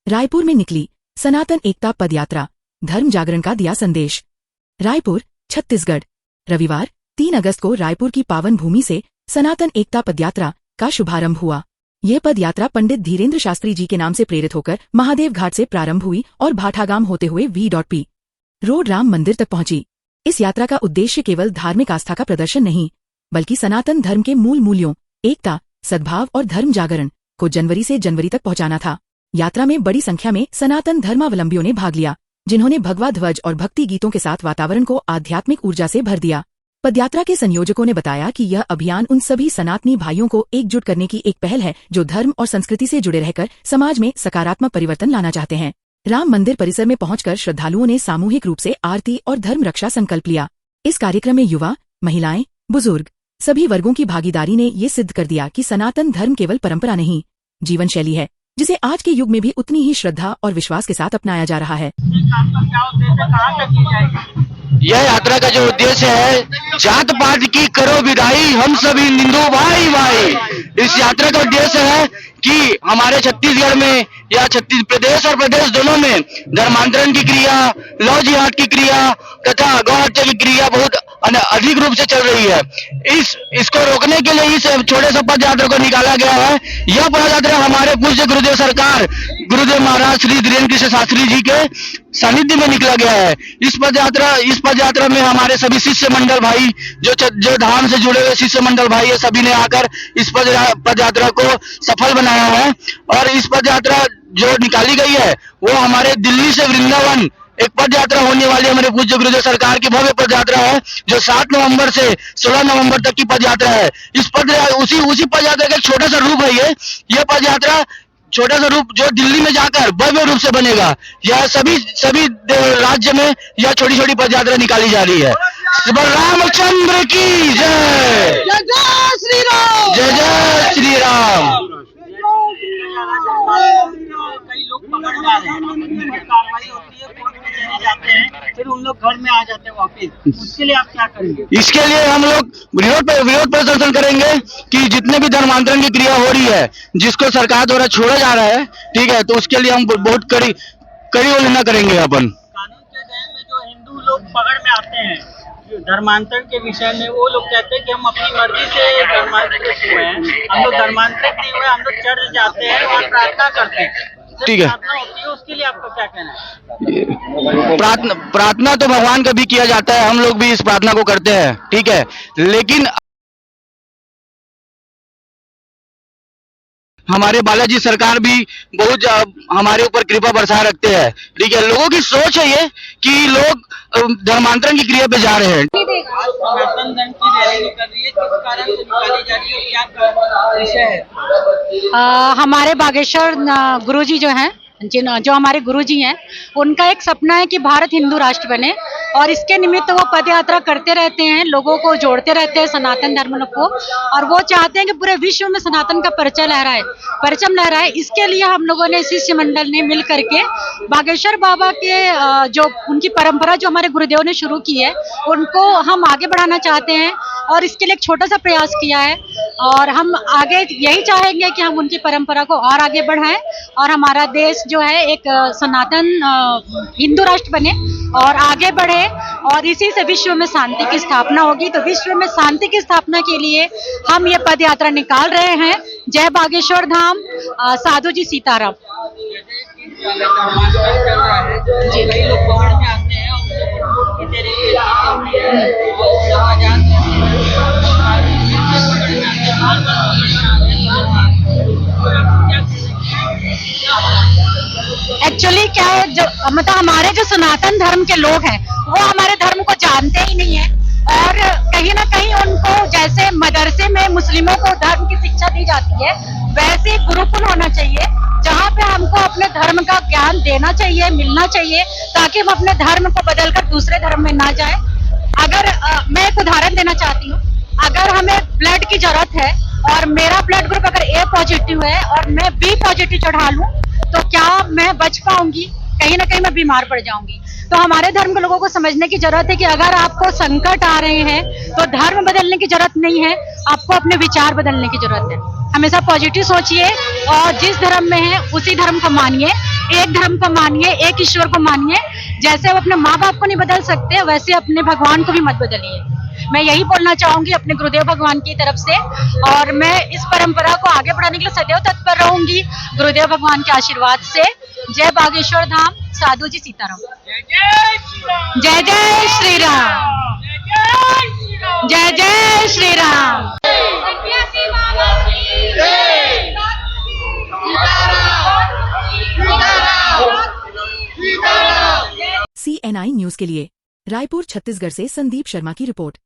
रायपुर में निकली सनातन एकता पदयात्रा, धर्म जागरण का दिया संदेश। रायपुर, छत्तीसगढ़। रविवार 3 अगस्त को रायपुर की पावन भूमि से सनातन एकता पदयात्रा का शुभारंभ हुआ। ये पदयात्रा पंडित धीरेन्द्र शास्त्री जी के नाम से प्रेरित होकर महादेव घाट से प्रारंभ हुई और भाठागाम होते हुए V.P. रोड राम मंदिर तक पहुंची। इस यात्रा का उद्देश्य केवल धार्मिक आस्था का प्रदर्शन नहीं, बल्कि सनातन धर्म के मूल मूल्यों, एकता, सद्भाव और धर्म जागरण को जनवरी से जनवरी तक पहुंचाना था। यात्रा में बड़ी संख्या में सनातन धर्मावलंबियों ने भाग लिया, जिन्होंने भगवा ध्वज और भक्ति गीतों के साथ वातावरण को आध्यात्मिक ऊर्जा से भर दिया। पदयात्रा के संयोजकों ने बताया कि यह अभियान उन सभी सनातनी भाइयों को एकजुट करने की एक पहल है जो धर्म और संस्कृति से जुड़े रहकर समाज में सकारात्मक परिवर्तन लाना चाहते हैं। राम मंदिर परिसर में पहुंचकर श्रद्धालुओं ने सामूहिक रूप से आरती और धर्म रक्षा संकल्प लिया। इस कार्यक्रम में युवा, महिलाएं, बुजुर्ग, सभी वर्गों की भागीदारी ने ये सिद्ध कर दिया कि सनातन धर्म केवल परंपरा नहीं, जीवन शैली है, जिसे आज के युग में भी उतनी ही श्रद्धा और विश्वास के साथ अपनाया जा रहा है। यह यात्रा का जो उद्देश्य है, जात पात की करो विदाई, हम सभी हिंदू भाई भाई। इस यात्रा का उद्देश्य है कि हमारे छत्तीसगढ़ में या छत्तीस प्रदेश और प्रदेश दोनों में धर्मांतरण की क्रिया, लव जिहाद की क्रिया तथा गौ हत्या की क्रिया बहुत अधिक रूप से चल रही है। इसको रोकने के लिए इस छोटे से पद यात्रा को निकाला गया है। यह पद यात्रा हमारे पूज्य गुरुदेव सरकार गुरुदेव महाराज श्री धीरेन्द्र कृष्ण शास्त्री जी के सानिध्य में निकला गया है। इस पद यात्रा में हमारे सभी शिष्य मंडल भाई जो धाम से जुड़े हुए शिष्य मंडल भाई है, सभी ने आकर इस पद यात्रा को सफल बनाया है। और इस पद यात्रा जो निकाली गई है वो हमारे दिल्ली से वृंदावन एक पद यात्रा होने वाली हमारे पूज्य गुरुदेव सरकार की भव्य पद यात्रा है, जो 7 नवंबर से 16 नवंबर तक की पद यात्रा है। उसी पद यात्रा का एक छोटा सा रूप है ये पद यात्रा, छोटा सा रूप जो दिल्ली में जाकर भव्य रूप से बनेगा। यह सभी राज्य में यह छोटी छोटी पद यात्रा निकाली जा रही है। रामचंद्र की जय, जय जय श्री राम, जय जय श्री राम। कई लोग पकड़ जा रहे हैं, कार्रवाई होती है, कोर्ट में चले जाते हैं, फिर उन लोग घर में आ जाते हैं वापिस। उसके लिए आप क्या करेंगे? इसके लिए हम लोग विरोध प्रदर्शन करेंगे कि जितने भी धर्मांतरण की क्रिया हो रही है, जिसको सरकार द्वारा छोड़ा जा रहा है, ठीक है, तो उसके लिए हम बहुत कड़ी उल्लंघन करेंगे। अपन कानून के दायरे में जो हिंदू लोग पकड़ में आते हैं धर्मांतरण के विषय में, वो लोग कहते हैं कि हम अपनी मर्जी से धर्मांतरित हुए हैं, हम लोग धर्मांतरित नहीं हुए, हम लोग चर्च जाते हैं और प्रार्थना करते हैं। ठीक है, प्रार्थना होती है, उसके लिए आपको क्या कहना है? प्रार्थना तो भगवान का भी किया जाता है, हम लोग भी इस प्रार्थना को करते हैं, ठीक है, लेकिन हमारे बालाजी सरकार भी बहुत हमारे ऊपर कृपा बरसाए रखते हैं, ठीक है। लोगों की सोच है ये कि लोग धर्मांतरण की क्रिया पे जा रहे हैं। सनातन धर्म की रैली निकल रही है, किस कारण से निकाली जा रही है, क्या विषय है? हमारे बागेश्वर गुरुजी जो हैं, जो हमारे गुरुजी हैं, उनका एक सपना है कि भारत हिंदू राष्ट्र बने, और इसके निमित्त वो पद यात्रा करते रहते हैं, लोगों को जोड़ते रहते हैं सनातन धर्म को, और वो चाहते हैं कि पूरे विश्व में सनातन का परचम लहराए। इसके लिए हम लोगों ने शिष्य मंडल ने मिल करके बागेश्वर बाबा के जो उनकी परंपरा जो हमारे गुरुदेव ने शुरू की है, उनको हम आगे बढ़ाना चाहते हैं, और इसके लिए एक छोटा सा प्रयास किया है। और हम आगे यही चाहेंगे कि हम उनकी परंपरा को और आगे बढ़ाएं, और हमारा देश जो है एक सनातन हिंदू राष्ट्र बने और आगे बढ़े, और इसी से विश्व में शांति की स्थापना होगी। तो विश्व में शांति की स्थापना के लिए हम ये पद यात्रा निकाल रहे हैं। जय बागेश्वर धाम, साधु जी सीताराम। एक्चुअली क्या है, जो मतलब हमारे जो सनातन धर्म के लोग हैं वो हमारे धर्म को जानते ही नहीं है, और कहीं ना कहीं उनको जैसे मदरसे में मुस्लिमों को धर्म की शिक्षा दी जाती है, वैसे गुरुकुल होना चाहिए जहाँ पे हमको अपने धर्म का ज्ञान देना चाहिए, मिलना चाहिए, ताकि हम अपने धर्म को बदलकर दूसरे धर्म में ना जाए। अगर मैं एक उदाहरण देना चाहती हूँ, अगर हमें ब्लड की जरूरत है और मेरा ब्लड ग्रुप अगर A पॉजिटिव है और मैं B पॉजिटिव चढ़ा लूं, तो क्या मैं बच पाऊंगी? कहीं ना कहीं मैं बीमार पड़ जाऊंगी। तो हमारे धर्म के लोगों को समझने की जरूरत है कि अगर आपको संकट आ रहे हैं तो धर्म बदलने की जरूरत नहीं है, आपको अपने विचार बदलने की जरूरत है। हमेशा पॉजिटिव सोचिए और जिस धर्म में है उसी धर्म को मानिए, एक धर्म को मानिए, एक ईश्वर को मानिए। जैसे आप अपने माँ बाप को नहीं बदल सकते, वैसे अपने भगवान को भी मत बदलिए। मैं यही बोलना चाहूंगी अपने गुरुदेव भगवान की तरफ से, और मैं इस परंपरा को आगे बढ़ाने के लिए सदैव तत्पर रहूंगी गुरुदेव भगवान के आशीर्वाद से। जय बागेश्वर धाम, साधु जी सीताराम। जय जय श्री राम, जय जय श्री राम। CNI न्यूज के लिए रायपुर छत्तीसगढ़ से संदीप शर्मा की रिपोर्ट।